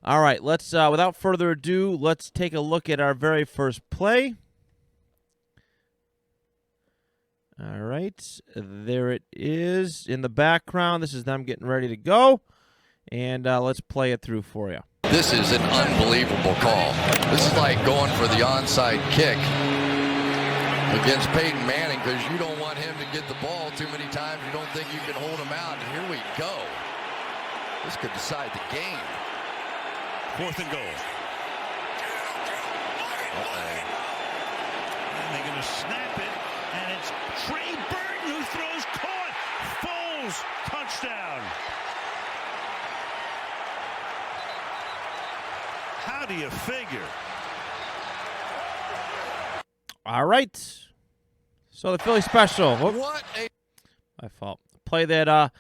All right, let's without further ado, let's take a look at our very first play. All right, there it is in the background. This is them getting ready to go, and let's play it through for you. This is an unbelievable call. This is like going for the onside kick against Peyton Manning because you don't want him to get the ball too many times. You don't think you can hold him out, and here we go. This could decide the game. 4th and goal. And they're going to snap it, and it's Trey Burton who throws caught. Foles, touchdown. How do you figure? All right. So the Philly special. Whoop. What a My fault. Play that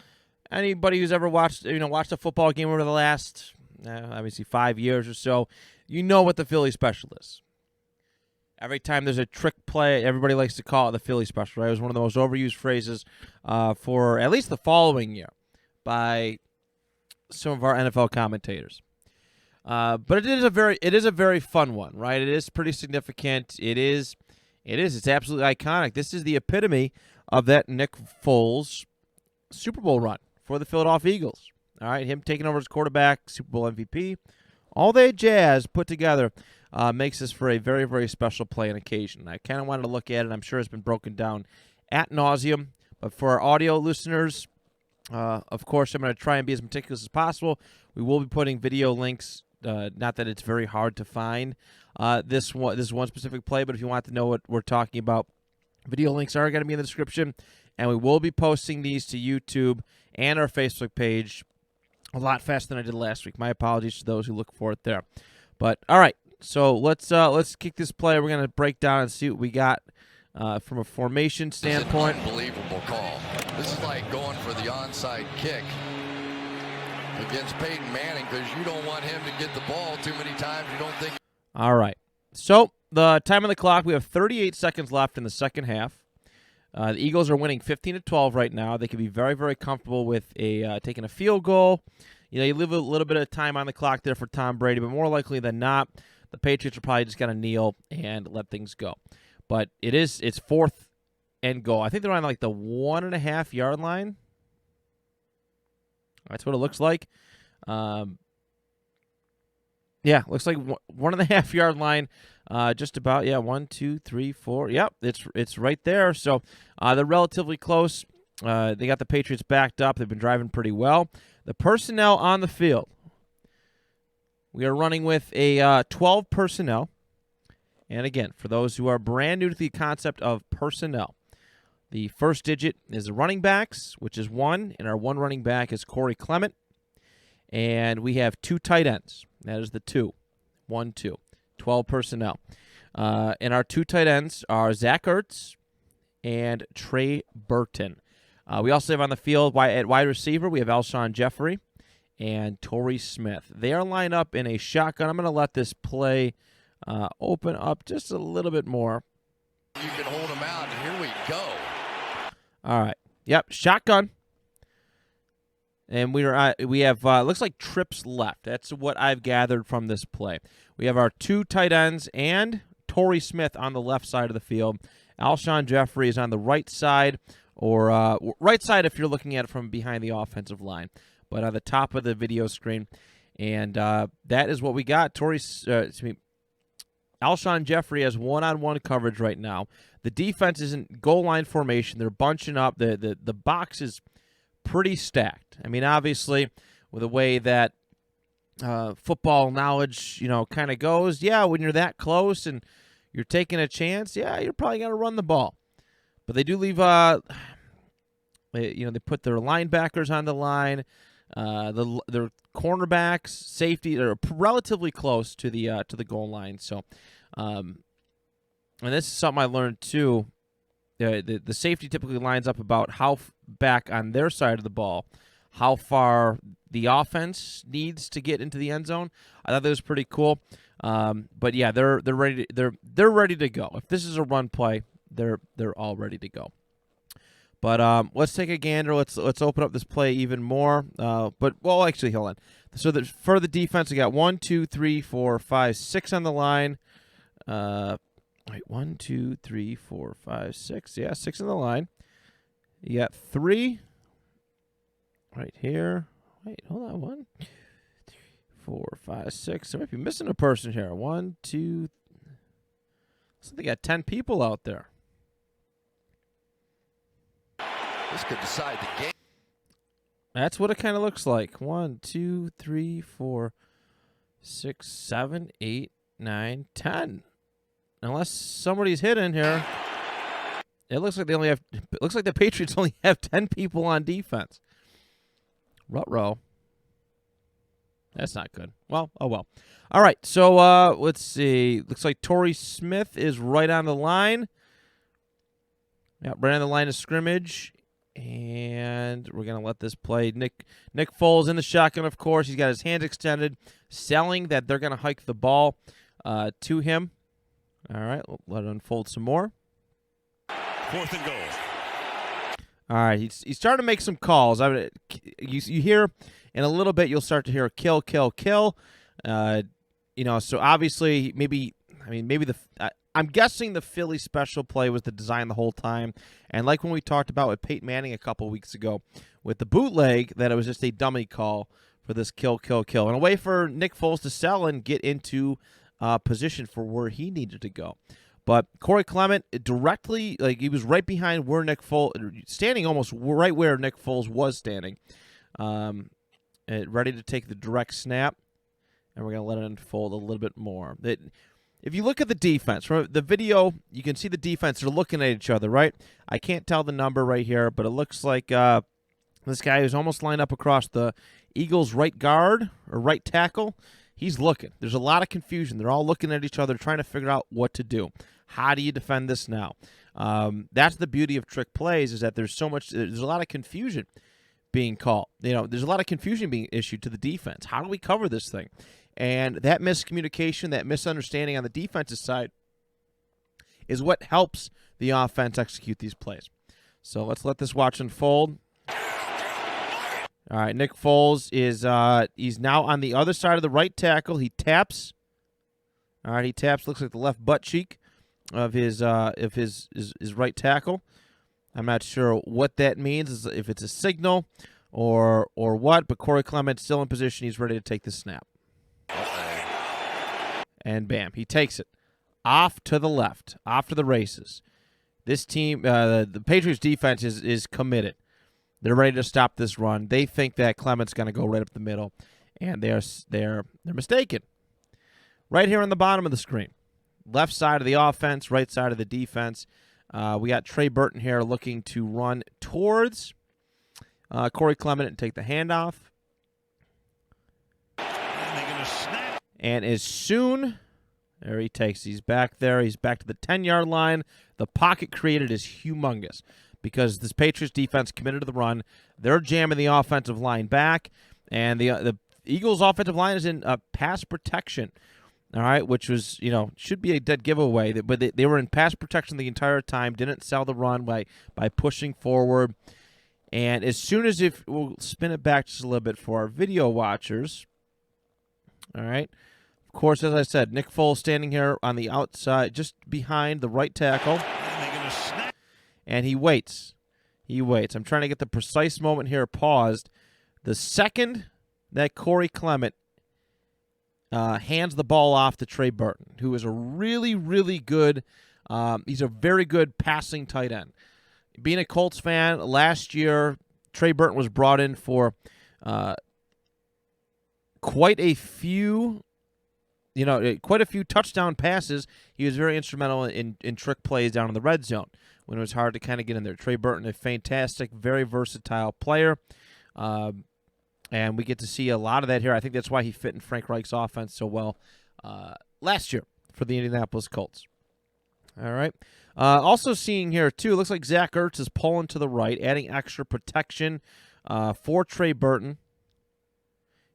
anybody who's ever watched a football game over the last obviously 5 years or so, you know what the Philly special is. Every time there's a trick play, everybody likes to call it the Philly special, right? It was one of the most overused phrases for at least the following year by some of our NFL commentators. But it is a very fun one, right? It is pretty significant. It's absolutely iconic. This is the epitome of that Nick Foles Super Bowl run for the Philadelphia Eagles. All right, him taking over as quarterback, Super Bowl MVP, all that jazz put together makes this for a very, very special play and occasion. I kind of wanted to look at it. I'm sure it's been broken down ad nauseum, but for our audio listeners, of course, I'm going to try and be as meticulous as possible. We will be putting video links. Not that it's very hard to find this one specific play, but if you want to know what we're talking about, video links are going to be in the description, and we will be posting these to YouTube and our Facebook page a lot faster than I did last week. My apologies to those who look for it there. But all right, so let's kick this play. We're going to break down and see what we got from a formation standpoint. This is an unbelievable call. This is like going for the onside kick against Peyton Manning because you don't want him to get the ball too many times. You don't think. All right. So the time on the clock, we have 38 seconds left in the second half. The Eagles are winning 15-12 right now. They can be very, very comfortable with taking a field goal. You know, you leave a little bit of time on the clock there for Tom Brady, but more likely than not, the Patriots are probably just going to kneel and let things go. But it's 4th and goal. I think they're on like the 1.5 yard line. That's what it looks like. Yeah, looks like 1.5 yard line. Just about, 1, 2, 3, 4. Yep, it's right there. So they're relatively close. They got the Patriots backed up. They've been driving pretty well. The personnel on the field. We are running with a 12 personnel. And again, for those who are brand new to the concept of personnel, the first digit is the running backs, which is 1, and our one running back is Corey Clement. And we have 2 tight ends. That is the 2. 1, 2. 12 personnel. And our 2 tight ends are Zach Ertz and Trey Burton. We also have on the field at wide receiver, we have Alshon Jeffrey and Torrey Smith. They are lined up in a shotgun. I'm going to let this play open up just a little bit more. You can hold him out, and here we go. All right. Yep, shotgun. And we have looks like trips left. That's what I've gathered from this play. We have our 2 tight ends and Torrey Smith on the left side of the field. Alshon Jeffrey is on the right side, or right side if you're looking at it from behind the offensive line, but on the top of the video screen. And that is what we got. Alshon Jeffrey has one-on-one coverage right now. The defense is in goal line formation. They're bunching up. The box is pretty stacked. I mean, obviously, with the way that football knowledge, kind of goes, when you're that close and you're taking a chance, you're probably going to run the ball. But they do leave, they put their linebackers on the line. Their cornerbacks, safety, they're relatively close to the goal line. So, and this is something I learned too. The safety typically lines up about how back on their side of the ball, how far the offense needs to get into the end zone. I thought that was pretty cool. But yeah, they're ready. They're ready to go. If this is a run play, they're all ready to go. But let's take a gander. Let's open up this play even more. Actually, hold on. So for the defense, we got 1, 2, 3, 4, 5, 6 on the line. Wait, 1, 2, 3, 4, 5, 6. Yeah, 6 on the line. You got 3 right here. Wait, hold on. 1, 2, 3, 4, 5, 6. I might be missing a person here. 1, 2. So they got 10 people out there. This could decide the game. That's what it kind of looks like. 1, 2, 3, 4, 6, 7, 8, 9, 10. Unless somebody's hidden here. It looks like the Patriots only have 10 people on defense. Ruh-roh. That's not good. Well, oh well. All right, so let's see. Looks like Torrey Smith is right on the line. Yeah, right on the line of scrimmage. And we're going to let this play. Nick Foles in the shotgun, of course. He's got his hands extended, selling that they're going to hike the ball to him. All right, let it unfold some more. 4th and goal. All right, he's starting to make some calls. You hear in a little bit, you'll start to hear kill, kill, kill. So obviously I'm guessing the Philly special play was the design the whole time. And like when we talked about with Peyton Manning a couple weeks ago with the bootleg, that it was just a dummy call for this kill, kill, kill. And a way for Nick Foles to sell and get into position for where he needed to go. But Corey Clement directly, he was right behind where Nick Foles, standing almost right where Nick Foles was standing, ready to take the direct snap. And we're going to let it unfold a little bit more. If you look at the defense, from the video, you can see the defense. They're looking at each other, right? I can't tell the number right here, but it looks like this guy who's almost lined up across the Eagles' right guard or right tackle. He's looking. There's a lot of confusion. They're all looking at each other, trying to figure out what to do. How do you defend this now? That's the beauty of trick plays, is that there's a lot of confusion being called. There's a lot of confusion being issued to the defense. How do we cover this thing? And that miscommunication, that misunderstanding on the defensive side is what helps the offense execute these plays. So let's let this watch unfold. All right, Nick Foles he's now on the other side of the right tackle. He taps. All right, he taps. Looks like the left butt cheek of his right tackle. I'm not sure what that means, if it's a signal or what. But Corey Clement's still in position. He's ready to take the snap. And bam, he takes it off to the left, off to the races. This team, the Patriots defense is committed. They're ready to stop this run. They think that Clement's going to go right up the middle, and they're mistaken. Right here on the bottom of the screen, left side of the offense, right side of the defense. We got Trey Burton here looking to run towards Corey Clement and take the handoff. And as soon, there he takes, he's back there. He's back to the 10-yard line. The pocket created is humongous because this Patriots defense committed to the run. They're jamming the offensive line back, and the Eagles' offensive line is in pass protection, all right, which was, should be a dead giveaway. But they were in pass protection the entire time, didn't sell the run by pushing forward. And as soon as we'll spin it back just a little bit for our video watchers, all right. Of course, as I said, Nick Foles standing here on the outside, just behind the right tackle. And he waits. I'm trying to get the precise moment here paused. The second that Corey Clement hands the ball off to Trey Burton, who is a really, really good, he's a very good passing tight end. Being a Colts fan, last year, Trey Burton was brought in for quite a few touchdown passes. He was very instrumental in trick plays down in the red zone when it was hard to kind of get in there. Trey Burton, a fantastic, very versatile player, and we get to see a lot of that here. I think that's why he fit in Frank Reich's offense so well last year for the Indianapolis Colts. All right. Also seeing here, too, it looks like Zach Ertz is pulling to the right, adding extra protection for Trey Burton.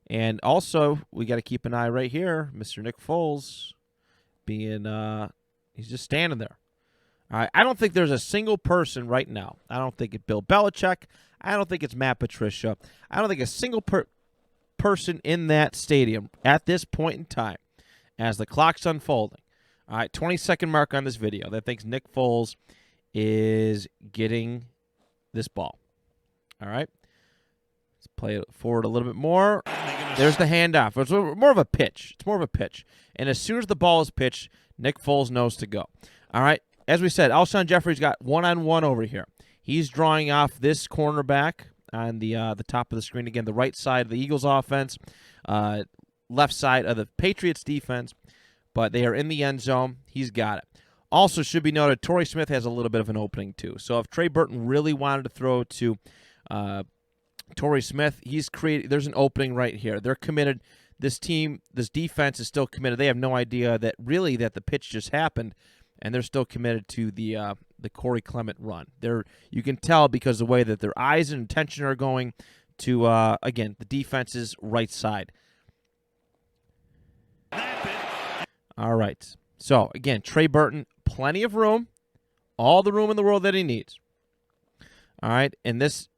And also, we got to keep an eye right here. Mr. Nick Foles he's just standing there. All right, I don't think there's a single person right now. I don't think it's Bill Belichick. I don't think it's Matt Patricia. I don't think a single person in that stadium at this point in time, as the clock's unfolding, all right, 20-second mark on this video, that thinks Nick Foles is getting this ball. All right, let's play it forward a little bit more. There's the handoff. It's more of a pitch. It's more of a pitch. And as soon as the ball is pitched, Nick Foles knows to go. All right, as we said, Alshon Jeffrey's got one-on-one over here. He's drawing off this cornerback on the top of the screen. Again, the right side of the Eagles offense, left side of the Patriots defense, but they are in the end zone. He's got it. Also should be noted, Torrey Smith has a little bit of an opening too. So if Trey Burton really wanted to throw to Torrey Smith, there's an opening right here. They're committed. This team, this defense is still committed. They have no idea that the pitch just happened, and they're still committed to the Corey Clement run. You can tell because the way that their eyes and attention are going to, again, the defense's right side. All right. So, again, Trey Burton, plenty of room, all the room in the world that he needs. All right, and this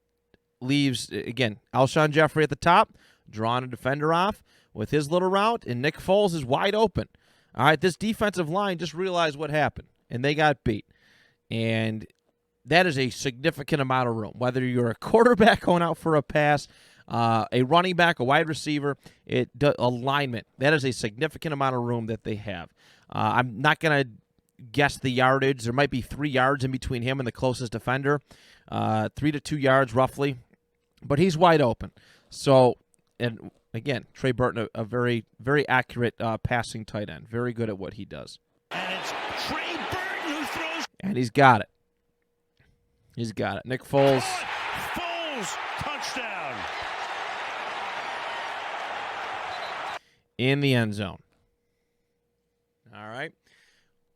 leaves, again, Alshon Jeffrey at the top, drawing a defender off with his little route, and Nick Foles is wide open. All right, this defensive line just realized what happened, and they got beat. And that is a significant amount of room, whether you're a quarterback going out for a pass, a running back, a wide receiver, alignment. That is a significant amount of room that they have. I'm not going to guess the yardage. There might be 3 yards in between him and the closest defender, 3 to 2 yards roughly, but he's wide open. So, and again, Trey Burton, a very, very accurate passing tight end, very good at what he does. And it's Trey Burton who throws. And he's got it. He's got it. Nick Foles. Foles, touchdown. In the end zone. All right.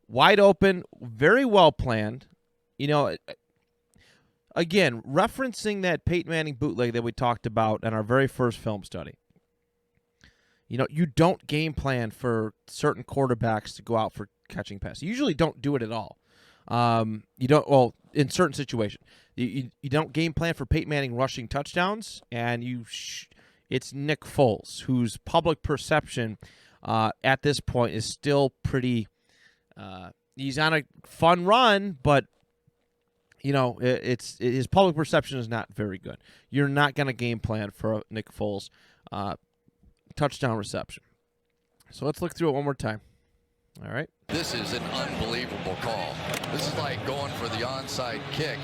Wide open, very well planned. You know, again, referencing that Peyton Manning bootleg that we talked about in our very first film study. You know, you don't game plan for certain quarterbacks to go out for catching passes. You usually don't do it at all. You don't, well, in certain situations. You don't game plan for Peyton Manning rushing touchdowns, and it's Nick Foles, whose public perception at this point is still pretty he's on a fun run, but you know, his public perception is not very good. You're not going to game plan for Nick Foles touchdown reception. So let's look through it one more time. All right. This is an unbelievable call. This is like going for the onside kick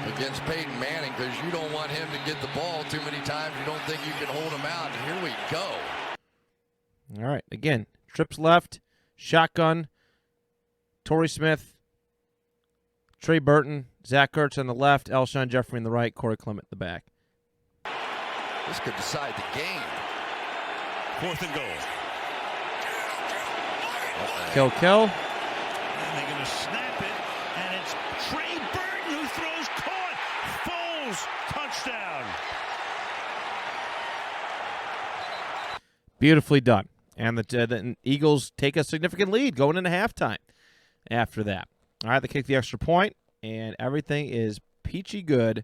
against Peyton Manning because you don't want him to get the ball too many times. You don't think you can hold him out. And here we go. All right. Again, trips left, shotgun, Torrey Smith, Trey Burton, Zach Ertz on the left, Alshon Jeffrey in the right, Corey Clement in the back. This could decide the game. 4th and goal. Kill. And they're going to snap it, and it's Trey Burton who throws, caught. Foles, touchdown. Beautifully done. And the Eagles take a significant lead going into halftime after that. All right, they kick the extra point, and everything is peachy good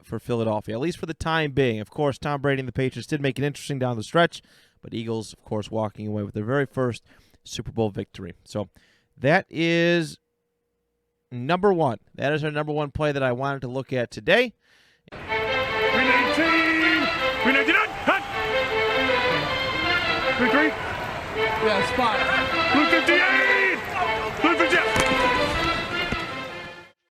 for Philadelphia, at least for the time being. Of course, Tom Brady and the Patriots did make it interesting down the stretch, but Eagles, of course, walking away with their very first Super Bowl victory. So that is number one. That is our number one play that I wanted to look at today. 319! 399! Hut! 3-3? Yeah, spot. Blue 58!